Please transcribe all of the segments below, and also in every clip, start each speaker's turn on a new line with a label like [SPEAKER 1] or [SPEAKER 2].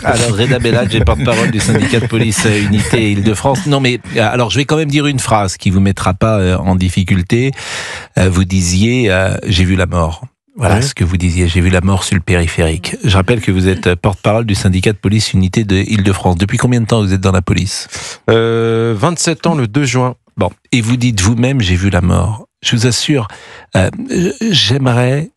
[SPEAKER 1] Alors, Reda Bellage est porte-parole du syndicat de police Unité Île-de-France. Non, mais alors je vais quand même dire une phrase qui vous mettra pas en difficulté. Vous disiez j'ai vu la mort. Voilà ce que vous disiez, j'ai vu la mort sur le périphérique. Je rappelle que vous êtes porte-parole du syndicat de police Unité de Île-de-France. Depuis combien de temps vous êtes dans la police ?
[SPEAKER 2] 27 ans le 2 juin.
[SPEAKER 1] Bon, et vous dites vous-même j'ai vu la mort. Je vous assure, j'aimerais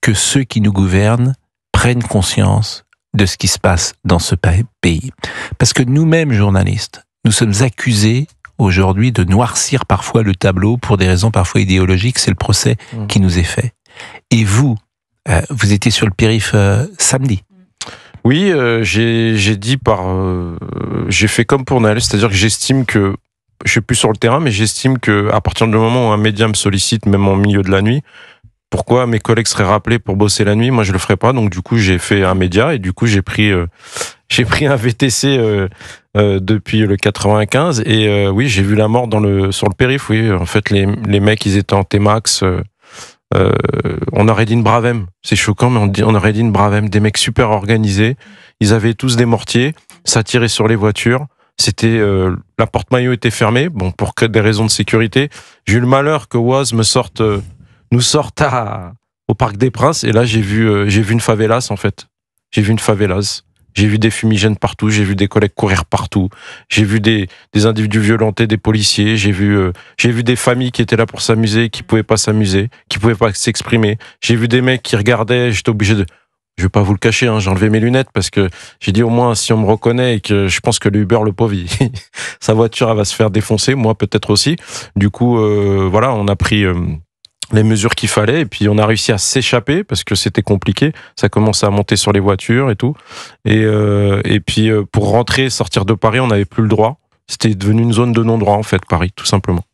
[SPEAKER 1] que ceux qui nous gouvernent prennent conscience de ce qui se passe dans ce pays. Parce que nous-mêmes, journalistes, nous sommes accusés aujourd'hui de noircir parfois le tableau pour des raisons parfois idéologiques. C'est le procès qui nous est fait. Et vous, vous étiez sur le périph' samedi.
[SPEAKER 2] Oui, j'ai fait comme pour Naël, c'est-à-dire que j'estime que, je suis plus sur le terrain, mais j'estime que à partir du moment où un média me sollicite, même en milieu de la nuit, pourquoi mes collègues seraient rappelés pour bosser la nuit? Moi, je le ferais pas. Donc, du coup, j'ai fait un média et du coup, j'ai pris un VTC depuis le 95 et oui, j'ai vu la mort sur le périph'. Oui, en fait, les mecs, ils étaient en T-Max. On aurait dit une Bravem. C'est choquant, mais on aurait dit une Bravem. Des mecs super organisés. Ils avaient tous des mortiers. Ça tirait sur les voitures. C'était la porte-maillot était fermée. Bon, pour des raisons de sécurité. J'ai eu le malheur que Oise nous sorte au Parc des Princes, et là j'ai vu une favelas en fait. J'ai vu une favelas. J'ai vu des fumigènes partout, j'ai vu des collègues courir partout, j'ai vu des individus violenter des policiers, j'ai vu des familles qui étaient là pour s'amuser, qui pouvaient pas s'amuser, qui pouvaient pas s'exprimer. J'ai vu des mecs qui regardaient, j'étais obligé de... Je vais pas vous le cacher, j'ai enlevé mes lunettes parce que j'ai dit au moins si on me reconnaît et que je pense que le Uber, le pauvre, sa voiture elle va se faire défoncer, moi peut-être aussi. Du coup, voilà, on a pris... les mesures qu'il fallait, et puis on a réussi à s'échapper parce que c'était compliqué. Ça commençait à monter sur les voitures et tout. Et puis pour rentrer, sortir de Paris, on n'avait plus le droit. C'était devenu une zone de non-droit en fait, Paris, tout simplement.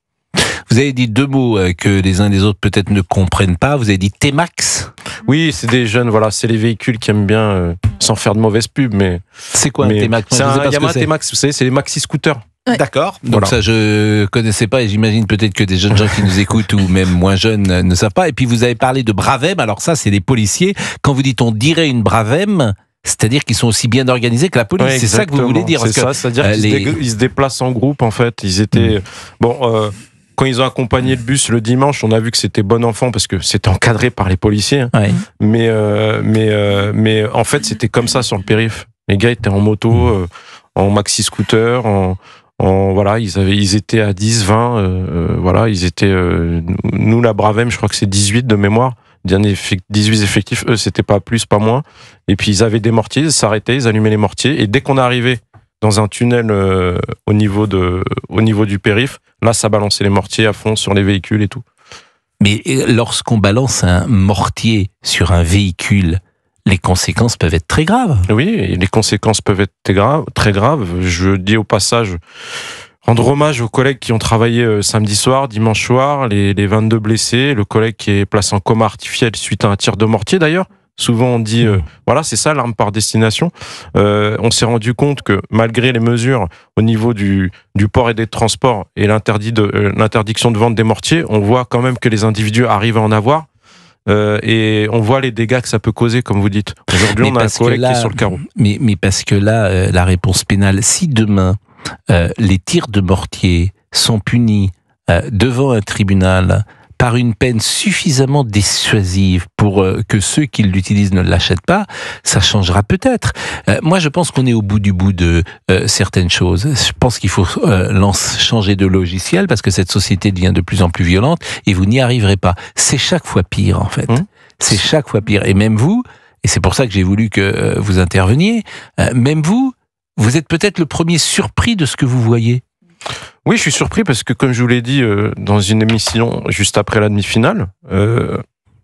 [SPEAKER 1] Vous avez dit deux mots que les uns et les autres peut-être ne comprennent pas. Vous avez dit T-Max.
[SPEAKER 2] Oui, c'est des jeunes, voilà, c'est les véhicules qui aiment bien, sans faire de mauvaise pub, mais...
[SPEAKER 1] C'est quoi un T-Max?
[SPEAKER 2] C'est un Yamaha T-Max, vous savez, c'est les maxi-scooters.
[SPEAKER 1] Ouais. D'accord. Donc
[SPEAKER 2] voilà.
[SPEAKER 1] Ça, je connaissais pas et j'imagine peut-être que des jeunes gens qui nous écoutent ou même moins jeunes ne savent pas. Et puis vous avez parlé de Bravem. Alors ça, c'est les policiers. Quand vous dites on dirait une Bravem, c'est-à-dire qu'ils sont aussi bien organisés que la police. Ouais, c'est ça que vous voulez dire.
[SPEAKER 2] C'est ça, c'est-à-dire qu'ils se déplacent en groupe en fait. Ils étaient quand ils ont accompagné le bus le dimanche, on a vu que c'était bon enfant parce que c'était encadré par les policiers. Ouais. Mais en fait, c'était comme ça sur le périph'. Les gars étaient en moto, en maxi scooter, voilà, ils étaient à 10, 20, voilà, ils étaient, nous, la Bravem, je crois que c'est 18 de mémoire, 18 effectifs, eux, c'était pas plus, pas moins, et puis ils avaient des mortiers, ils s'arrêtaient, ils allumaient les mortiers, et dès qu'on arrivait dans un tunnel au niveau du périph', là, ça balançait les mortiers à fond sur les véhicules et tout.
[SPEAKER 1] Mais lorsqu'on balance un mortier sur un véhicule, les conséquences peuvent être très graves.
[SPEAKER 2] Oui, les conséquences peuvent être très graves. Je dis au passage, rendre hommage aux collègues qui ont travaillé samedi soir, dimanche soir, les 22 blessés, le collègue qui est placé en coma artificiel suite à un tir de mortier d'ailleurs. Souvent on dit, voilà, c'est ça l'arme par destination. On s'est rendu compte que malgré les mesures au niveau du port et des transports et l'interdiction de vente des mortiers, on voit quand même que les individus arrivent à en avoir. Et on voit les dégâts que ça peut causer, comme vous dites. Aujourd'hui, on a un collègue qui est sur le carreau.
[SPEAKER 1] Mais parce que là, la réponse pénale, si demain, les tirs de mortier sont punis devant un tribunal par une peine suffisamment dissuasive pour que ceux qui l'utilisent ne l'achètent pas, ça changera peut-être. Moi, je pense qu'on est au bout du bout de certaines choses. Je pense qu'il faut changer de logiciel parce que cette société devient de plus en plus violente et vous n'y arriverez pas. C'est chaque fois pire, en fait. C'est chaque fois pire. Et même vous, et c'est pour ça que j'ai voulu que vous interveniez, même vous êtes peut-être le premier surpris de ce que vous voyez.
[SPEAKER 2] Oui, je suis surpris parce que, comme je vous l'ai dit dans une émission juste après la demi-finale,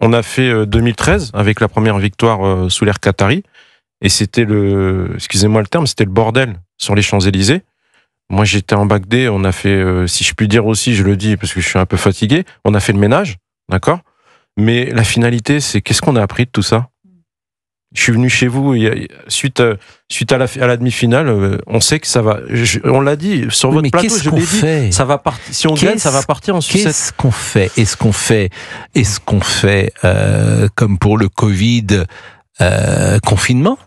[SPEAKER 2] on a fait 2013 avec la première victoire sous l'ère qatari, et c'était excusez-moi le terme, c'était le bordel sur les Champs-Élysées. Moi, j'étais en bac D, on a fait, si je puis dire aussi, je le dis parce que je suis un peu fatigué, on a fait le ménage, d'accord ? Mais la finalité, c'est qu'est-ce qu'on a appris de tout ça ? Je suis venu chez vous suite à la demi-finale. On sait que ça va. On l'a dit sur votre plateau. Je l'ai dit. Ça va partir. Si on gagne, ça va partir en sucette.
[SPEAKER 1] Qu'est-ce qu'on fait ? Est-ce qu'on fait comme pour le Covid confinement ?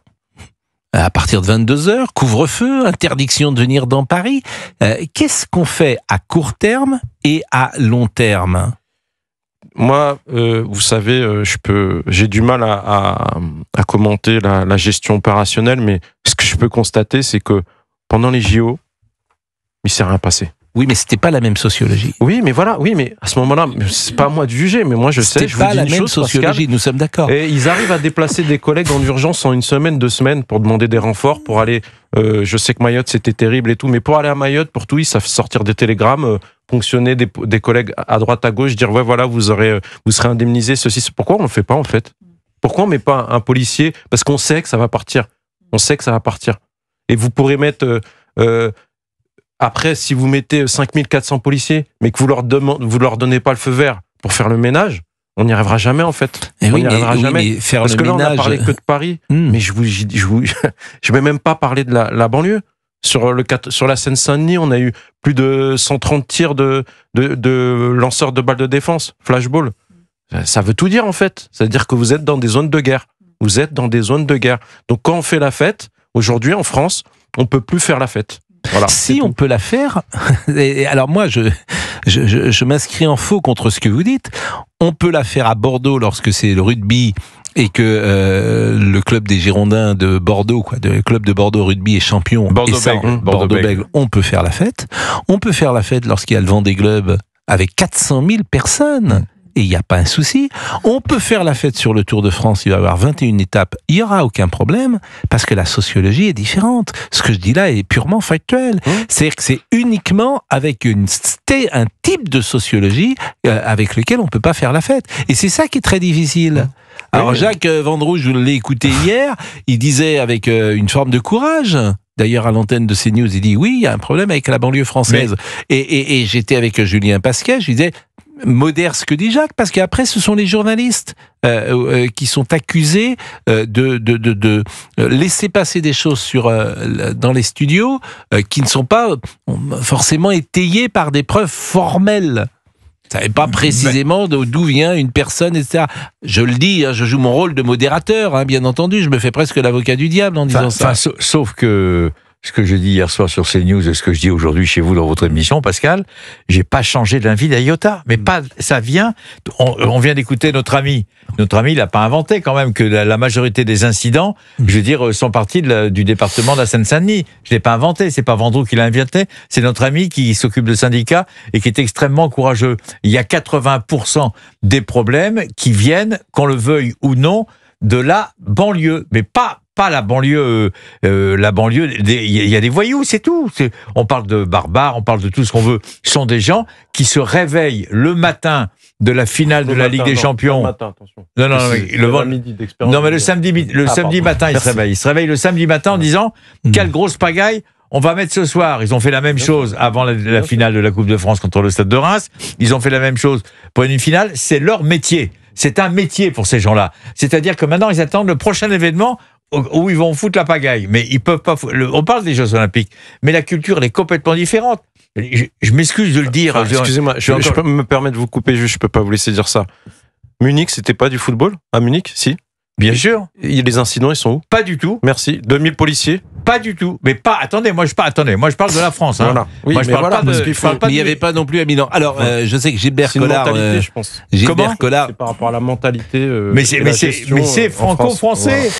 [SPEAKER 1] à partir de 22h, couvre-feu, interdiction de venir dans Paris. Qu'est-ce qu'on fait à court terme et à long terme ?
[SPEAKER 2] Moi, vous savez, j'ai du mal à commenter la gestion opérationnelle, mais ce que je peux constater, c'est que pendant les JO, il s'est rien passé.
[SPEAKER 1] Oui, mais c'était pas la même sociologie.
[SPEAKER 2] Oui, mais voilà, oui, mais à ce moment-là, c'est pas à moi de juger, mais moi je sais, je vous dis une chose,
[SPEAKER 1] c'était pas la même sociologie, Pascal, nous sommes d'accord.
[SPEAKER 2] Et ils arrivent à déplacer des collègues en urgence en 1 semaine, 2 semaines pour demander des renforts, pour aller, je sais que Mayotte c'était terrible et tout, mais pour aller à Mayotte, pour tout, ils savent sortir des télégrammes, ponctionner des collègues à droite, à gauche, dire ouais voilà, vous serez indemnisé, ceci, pourquoi on le fait pas en fait ? Pourquoi on met pas un policier ? Parce qu'on sait que ça va partir. On sait que ça va partir. Et vous pourrez mettre... après, si vous mettez 5400 policiers, mais que vous leur donnez pas le feu vert pour faire le ménage, on n'y arrivera jamais en fait.
[SPEAKER 1] Et
[SPEAKER 2] on n'y arrivera jamais.
[SPEAKER 1] Faire
[SPEAKER 2] parce
[SPEAKER 1] le
[SPEAKER 2] que là,
[SPEAKER 1] ménage...
[SPEAKER 2] on a parlé que de Paris, mais je vais même pas parler de la banlieue. Sur la Seine-Saint-Denis, on a eu plus de 130 tirs de lanceurs de balles de défense, flashball. Ça veut tout dire en fait. C'est-à-dire que vous êtes dans des zones de guerre. Vous êtes dans des zones de guerre. Donc quand on fait la fête, aujourd'hui en France, on peut plus faire la fête. Voilà,
[SPEAKER 1] si on peut la faire, et alors moi je m'inscris en faux contre ce que vous dites, on peut la faire à Bordeaux lorsque c'est le rugby et que le club des Girondins de Bordeaux, le club de Bordeaux rugby est champion, Bordeaux-Bègles, on peut faire la fête. On peut faire la fête lorsqu'il y a le Vendée Globe avec 400 000 personnes. Et il n'y a pas un souci. On peut faire la fête sur le Tour de France, il va y avoir 21 étapes, il n'y aura aucun problème, parce que la sociologie est différente. Ce que je dis là est purement factuel. C'est-à-dire que c'est uniquement avec un type de sociologie avec lequel on ne peut pas faire la fête. Et c'est ça qui est très difficile. Alors Jacques Vendroux, je l'ai écouté hier, il disait avec une forme de courage... D'ailleurs, à l'antenne de CNews, il dit oui, il y a un problème avec la banlieue française. Et j'étais avec Julien Pasquet, je lui disais modère ce que dit Jacques, parce qu'après, ce sont les journalistes qui sont accusés de laisser passer des choses dans les studios qui ne sont pas forcément étayées par des preuves formelles. Vous ne savez pas précisément d'où vient une personne, etc. Je le dis, je joue mon rôle de modérateur, bien entendu, je me fais presque l'avocat du diable en disant ça.
[SPEAKER 3] Sauf que ce que je dis hier soir sur CNews et ce que je dis aujourd'hui chez vous dans votre émission, Pascal, j'ai pas changé d'un vide iota. Mais pas, ça vient, on vient d'écouter notre ami. Notre ami, il n'a pas inventé quand même que la majorité des incidents, je veux dire, sont partis du département de la Seine-Saint-Denis. Je l'ai pas inventé, c'est pas Vendroux qui l'a inventé, c'est notre ami qui s'occupe de syndicats et qui est extrêmement courageux. Il y a 80% des problèmes qui viennent, qu'on le veuille ou non, de la banlieue, mais pas la banlieue, il y a des voyous, c'est tout. On parle de barbares, on parle de tout ce qu'on veut. Ce sont des gens qui se réveillent le matin de la finale de la Ligue des Champions. Le samedi matin, ils se réveillent le samedi matin en disant quelle grosse pagaille on va mettre ce soir. Ils ont fait la même chose avant la finale de la Coupe de France contre le Stade de Reims. Ils ont fait la même chose pour une finale. C'est leur métier. C'est un métier pour ces gens-là. C'est-à-dire que maintenant, ils attendent le prochain événement où ils vont foutre la pagaille. Mais ils peuvent pas. On parle des Jeux Olympiques, mais la culture, elle est complètement différente. Je m'excuse de le dire.
[SPEAKER 2] Excusez-moi, je peux me permettre de vous couper, je peux pas vous laisser dire ça. Munich, c'était pas du football à Munich, si?
[SPEAKER 3] Bien sûr.
[SPEAKER 2] Et les incidents, ils sont où?
[SPEAKER 3] Pas du tout.
[SPEAKER 2] Merci. 2000 policiers?
[SPEAKER 3] Pas du tout. Mais pas. Attendez, moi je parle de la France.
[SPEAKER 2] Voilà. Oui,
[SPEAKER 1] moi je parle pas de. Mais il n'y avait pas non plus à Milan. Alors, je sais que Gilbert Collard.
[SPEAKER 2] Je pense.
[SPEAKER 1] Gilbert Collard.
[SPEAKER 2] C'est par rapport à la mentalité.
[SPEAKER 3] Mais c'est franco-français. Voilà.